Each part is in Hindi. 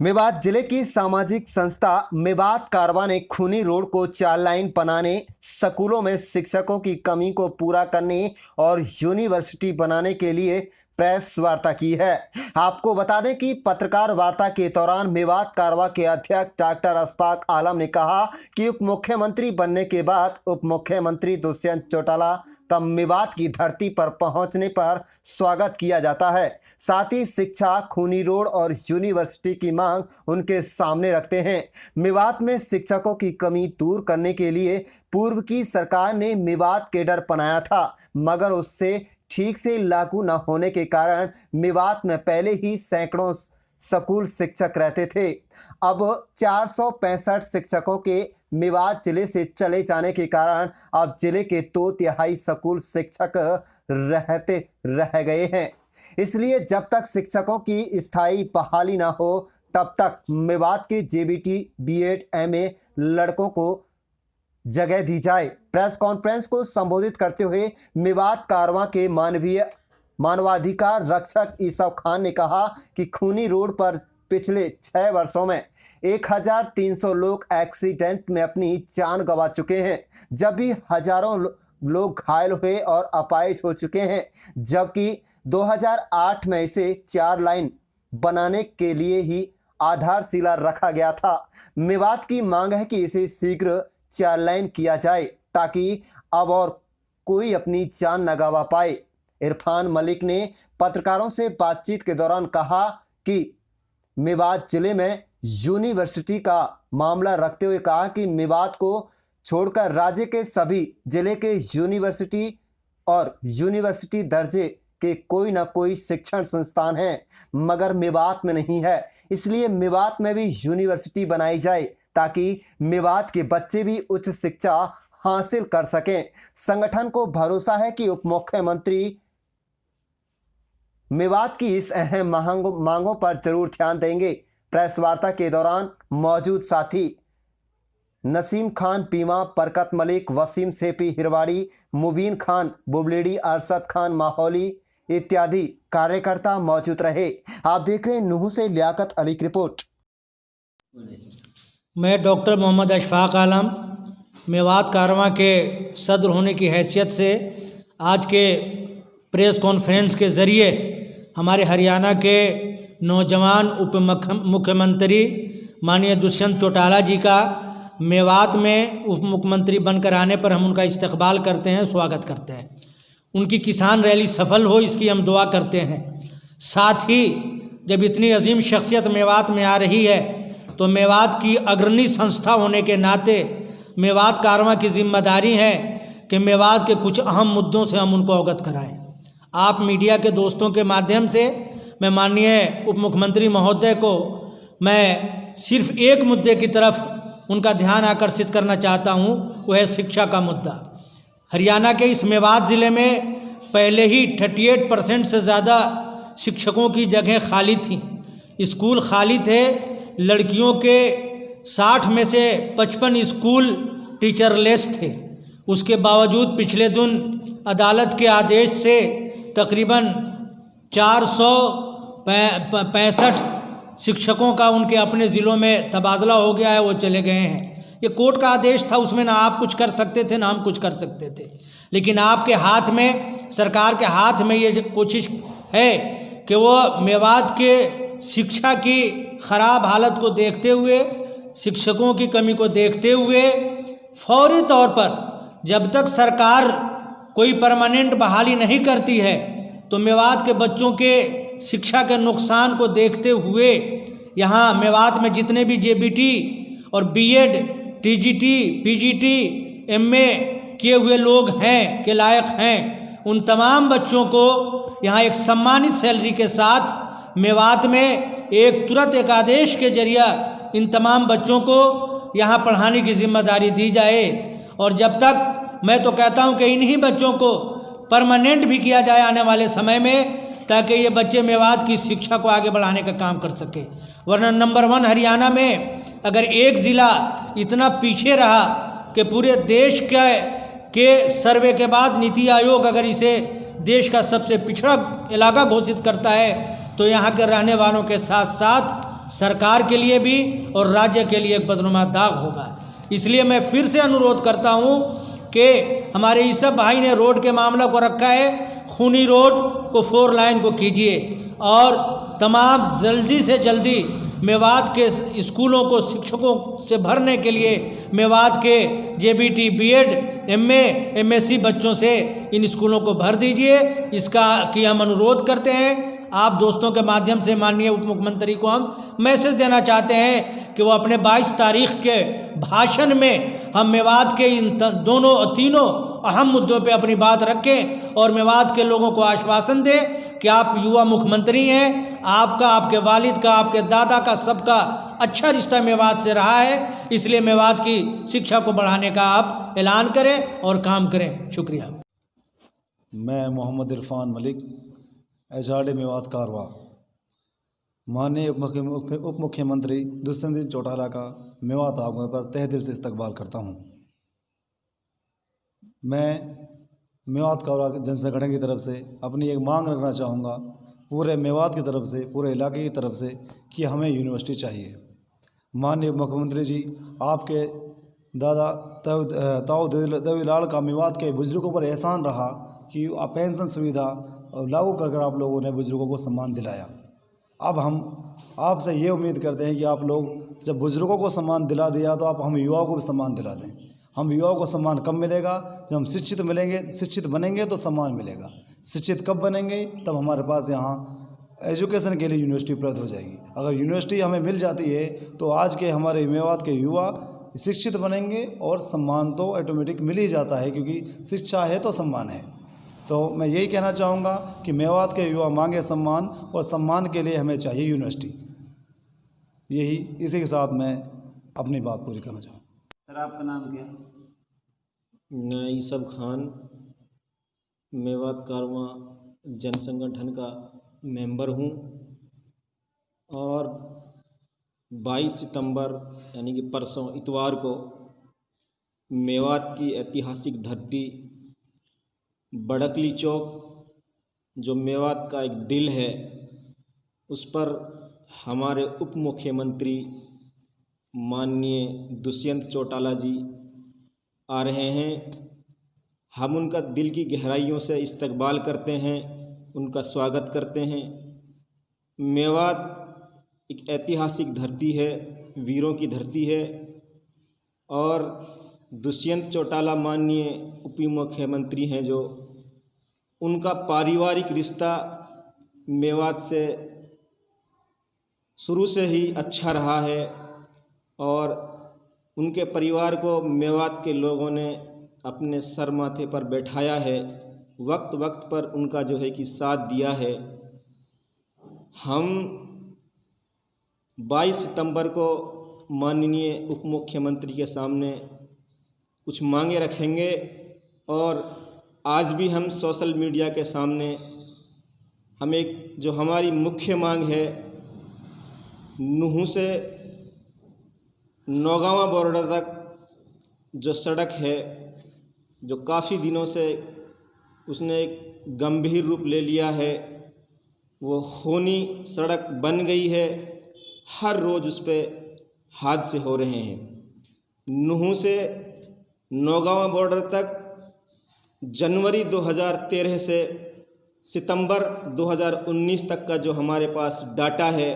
मेवात जिले की सामाजिक संस्था मेवात कारवां ने खूनी रोड को 4 लाइन बनाने, स्कूलों में शिक्षकों की कमी को पूरा करने और यूनिवर्सिटी बनाने के लिए प्रेस वार्ता की है। आपको बता दें कि पत्रकार वार्ता के दौरान मेवात कारवां के अध्यक्ष डॉक्टर अशफाक आलम ने कहा कि उप मुख्यमंत्री बनने के बाद उप मुख्यमंत्री दुष्यंत चौटाला तब मेवात की धरती पर पहुंचने पर स्वागत किया जाता है। साथ ही शिक्षा, खूनी रोड और यूनिवर्सिटी की मांग उनके सामने रखते हैं। मेवात में शिक्षकों की कमी दूर करने के लिए पूर्व की सरकार ने मेवात कैडर बनाया था, मगर उससे ठीक से लागू न होने के कारण मेवात में पहले ही सैकड़ों स्कूल शिक्षक रहते थे। अब 465 शिक्षकों के मेवात जिले से चले जाने के कारण अब जिले के 2/3 स्कूल शिक्षक रहते रह गए हैं। इसलिए जब तक शिक्षकों की स्थायी बहाली ना हो तब तक मेवात के जेबीटी, बीएड, एमए लड़कों को जगह दी जाए। प्रेस कॉन्फ्रेंस को संबोधित करते हुए मेवात कारवां के मानवाधिकार रक्षक ईसफ खान ने कहा कि खूनी रोड पर पिछले 6 वर्षों में 1300 लोग एक्सीडेंट में अपनी जान गंवा चुके हैं, जब भी हजारों लोग घायल हुए और अपाहिज हो चुके हैं, जबकि 2008 में इसे 4 लाइन बनाने के लिए ही आधारशिला रखा गया था। मेवात की मांग है कि इसे शीघ्र 4 लाइन किया जाए ताकि अब और कोई अपनी जान न गंवा पाए। इरफान मलिक ने पत्रकारों से बातचीत के दौरान कहा कि मेवात जिले में यूनिवर्सिटी का मामला रखते हुए कहा कि मेवात को छोड़कर राज्य के सभी जिले के यूनिवर्सिटी और यूनिवर्सिटी दर्जे के कोई ना कोई शिक्षण संस्थान हैं, मगर मेवात में नहीं है। इसलिए मेवात में भी यूनिवर्सिटी बनाई जाए ताकि मेवात के बच्चे भी उच्च शिक्षा हासिल कर सकें। संगठन को भरोसा है कि उप मुख्यमंत्री मेवात की इस अहम मांगों पर जरूर ध्यान देंगे। प्रेस वार्ता के दौरान मौजूद साथी नसीम खान पीमा, बरकत मलिक, वसीम सेपी हिरवाड़ी, मुबीन खान बुबलेड़ी, अरशद खान माहौली इत्यादि कार्यकर्ता मौजूद रहे। आप देख रहे हैं नूह से लियाकत अली की रिपोर्ट। मैं डॉक्टर मोहम्मद अशफाक आलम मेवात कारवां के सदर होने की हैसियत से आज के प्रेस कॉन्फ्रेंस के ज़रिए हमारे हरियाणा के नौजवान उप मुख्यमंत्री माननीय दुष्यंत चौटाला जी का मेवात में उप मुख्यमंत्री बनकर आने पर हम उनका इस्तकबाल करते हैं, स्वागत करते हैं। उनकी किसान रैली सफल हो इसकी हम दुआ करते हैं। साथ ही जब इतनी अजीम शख्सियत मेवात में आ रही है तो मेवात की अग्रणी संस्था होने के नाते मेवात कारवां की जिम्मेदारी है कि मेवात के कुछ अहम मुद्दों से हम उनको अवगत कराएं। आप मीडिया के दोस्तों के माध्यम से मैं माननीय उप मुख्यमंत्री महोदय को मैं सिर्फ एक मुद्दे की तरफ उनका ध्यान आकर्षित करना चाहता हूं, वह है शिक्षा का मुद्दा। हरियाणा के इस मेवात ज़िले में पहले ही 38% से ज़्यादा शिक्षकों की जगह खाली थी, स्कूल खाली थे। लड़कियों के 60 में से 55 स्कूल टीचरलेस थे। उसके बावजूद पिछले दिन अदालत के आदेश से तकरीबन 465 शिक्षकों का उनके अपने ज़िलों में तबादला हो गया है, वो चले गए हैं। ये कोर्ट का आदेश था, उसमें ना आप कुछ कर सकते थे ना हम कुछ कर सकते थे, लेकिन आपके हाथ में, सरकार के हाथ में ये कोशिश है कि वो मेवात के शिक्षा की ख़राब हालत को देखते हुए, शिक्षकों की कमी को देखते हुए फौरी तौर पर जब तक सरकार कोई परमानेंट बहाली नहीं करती है तो मेवात के बच्चों के शिक्षा के नुकसान को देखते हुए यहाँ मेवात में जितने भी जेबीटी और बीएड, टीजीटी, पीजीटी, एमए किए हुए लोग हैं के लायक हैं, उन तमाम बच्चों को यहाँ एक सम्मानित सैलरी के साथ मेवात में तुरंत एक आदेश के जरिए इन तमाम बच्चों को यहाँ पढ़ाने की जिम्मेदारी दी जाए। और जब तक, मैं तो कहता हूँ कि इन्हीं बच्चों को परमानेंट भी किया जाए आने वाले समय में, ताकि ये बच्चे मेवात की शिक्षा को आगे बढ़ाने का काम कर सके। वरना नंबर 1 हरियाणा में अगर एक ज़िला इतना पीछे रहा कि पूरे देश के सर्वे के बाद नीति आयोग अगर इसे देश का सबसे पिछड़ा इलाका घोषित करता है तो यहाँ के रहने वालों के साथ साथ सरकार के लिए भी और राज्य के लिए एक बदनुमा दाग होगा। इसलिए मैं फिर से अनुरोध करता हूँ कि हमारे ईसब भाई ने रोड के मामला को रखा है, खूनी रोड को 4 लाइन को कीजिए और तमाम जल्दी से जल्दी मेवात के स्कूलों को शिक्षकों से भरने के लिए मेवात के जेबीटी, बीएड, एमए, एमएससी बच्चों से इन स्कूलों को भर दीजिए। इसका कि हम अनुरोध करते हैं। आप दोस्तों के माध्यम से माननीय उप मुख्यमंत्री को हम मैसेज देना चाहते हैं कि वो अपने 22 तारीख के भाषण में हम मेवात के इन तीनों अहम मुद्दों पे अपनी बात रखें और मेवात के लोगों को आश्वासन दें कि आप युवा मुख्यमंत्री हैं, आपका, आपके वालिद का, आपके दादा का, सबका अच्छा रिश्ता मेवात से रहा है। इसलिए मेवात की शिक्षा को बढ़ाने का आप ऐलान करें और काम करें। शुक्रिया। मैं मोहम्मद इरफान मलिक, एचआरडी मेवात कारवा, माननीय उप मुख्यमंत्री दुष्यंत सिंह चौटाला का मेवात आगमन पर तहे दिल से इस्तकबाल करता हूँ। मैं मेवात कारवा जन संगठन की तरफ से अपनी एक मांग रखना चाहूँगा पूरे मेवात की तरफ से, पूरे इलाके की तरफ से कि हमें यूनिवर्सिटी चाहिए। माननीय मुख्यमंत्री जी, आपके दादा ताऊ देवीलाल का मेवात के बुजुर्गों पर एहसान रहा कि पेंशन सुविधा लागू कर आप लोगों ने बुजुर्गों को सम्मान दिलाया। अब हम आपसे ये उम्मीद करते हैं कि आप लोग जब बुजुर्गों को सम्मान दिला दिया तो आप हम युवाओं को भी सम्मान दिला दें। हम युवाओं को सम्मान कब मिलेगा? जब हम शिक्षित बनेंगे तो सम्मान मिलेगा। शिक्षित कब बनेंगे? तब हमारे पास यहाँ एजुकेशन के लिए यूनिवर्सिटी उपलब्ध हो जाएगी। अगर यूनिवर्सिटी हमें मिल जाती है तो आज के हमारे मेवात के युवा शिक्षित बनेंगे और सम्मान तो ऑटोमेटिक मिल ही जाता है, क्योंकि शिक्षा है तो सम्मान है। तो मैं यही कहना चाहूँगा कि मेवात के युवा मांगे सम्मान, और सम्मान के लिए हमें चाहिए यूनिवर्सिटी। इसी के साथ मैं अपनी बात पूरी करना चाहूँगा। सर, आपका नाम क्या है? मैं ईसब खान, मेवात कारवा जन संगठन का मेंबर हूँ और 22 सितंबर यानी कि परसों इतवार को मेवात की ऐतिहासिक धरती बड़कली चौक, जो मेवात का एक दिल है, उस पर हमारे उप मुख्यमंत्री माननीय दुष्यंत चौटाला जी आ रहे हैं। हम उनका दिल की गहराइयों से इस्तकबाल करते हैं, उनका स्वागत करते हैं। मेवात एक ऐतिहासिक धरती है, वीरों की धरती है, और दुष्यंत चौटाला माननीय उप मुख्यमंत्री हैं, जो उनका पारिवारिक रिश्ता मेवात से शुरू से ही अच्छा रहा है और उनके परिवार को मेवात के लोगों ने अपने सर माथे पर बैठाया है, वक्त वक्त पर उनका जो है कि साथ दिया है। हम 22 सितंबर को माननीय उप मुख्यमंत्री के सामने कुछ मांगे रखेंगे और आज भी हम सोशल मीडिया के सामने हम एक जो हमारी मुख्य मांग है, नुहू से नौगावा बॉर्डर तक जो सड़क है, जो काफ़ी दिनों से उसने एक गंभीर रूप ले लिया है, वो खूनी सड़क बन गई है। हर रोज़ उस पर हादसे हो रहे हैं। नुहू से नौगावा बॉर्डर तक जनवरी 2013 से सितंबर 2019 तक का जो हमारे पास डाटा है,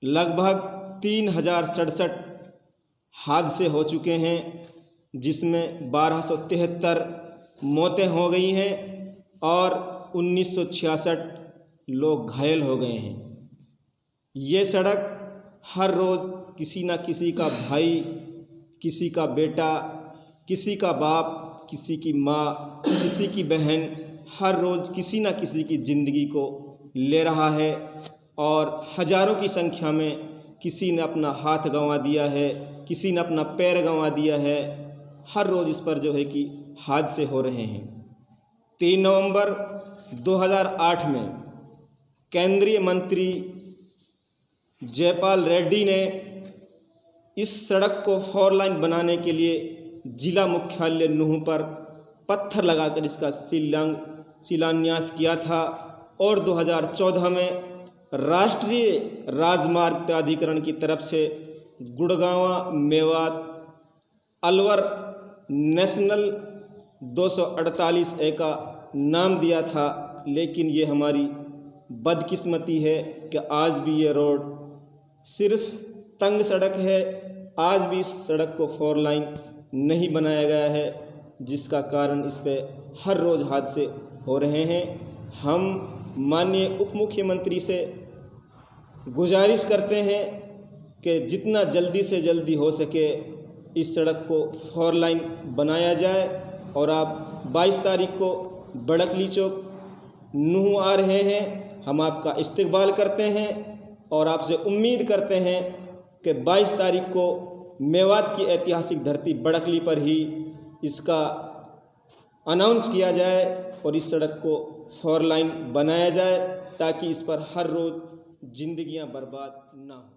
लगभग 3067 हादसे हो चुके हैं, जिसमें 1273 मौतें हो गई हैं और 1966 लोग घायल हो गए हैं। ये सड़क हर रोज़ किसी न किसी का भाई, किसी का बेटा, किसी का बाप, किसी की माँ, किसी की बहन, हर रोज़ किसी न किसी की ज़िंदगी को ले रहा है और हज़ारों की संख्या में किसी ने अपना हाथ गंवा दिया है, किसी ने अपना पैर गंवा दिया है। हर रोज़ इस पर जो है कि हादसे हो रहे हैं। 3 नवंबर 2008 में केंद्रीय मंत्री जयपाल रेड्डी ने इस सड़क को 4 लाइन बनाने के लिए जिला मुख्यालय नुहू पर पत्थर लगाकर इसका शिलान्यास किया था और 2014 में राष्ट्रीय राजमार्ग प्राधिकरण की तरफ से गुड़गांव मेवात अलवर नेशनल 248A का नाम दिया था, लेकिन ये हमारी बदकिस्मती है कि आज भी ये रोड सिर्फ तंग सड़क है। आज भी इस सड़क को 4 लाइन नहीं बनाया गया है, जिसका कारण इस पे हर रोज़ हादसे हो रहे हैं। हम माननीय उप मुख्यमंत्री से गुजारिश करते हैं कि जितना जल्दी से जल्दी हो सके इस सड़क को 4 लाइन बनाया जाए। और आप 22 तारीख को बड़कली चौक नूह आ रहे हैं, हम आपका इस्तकबाल करते हैं और आपसे उम्मीद करते हैं कि 22 तारीख को मेवात की ऐतिहासिक धरती बड़कली पर ही इसका अनाउंस किया जाए और इस सड़क को 4 लाइन बनाया जाए, ताकि इस पर हर रोज़ जिंदगियां बर्बाद ना हो।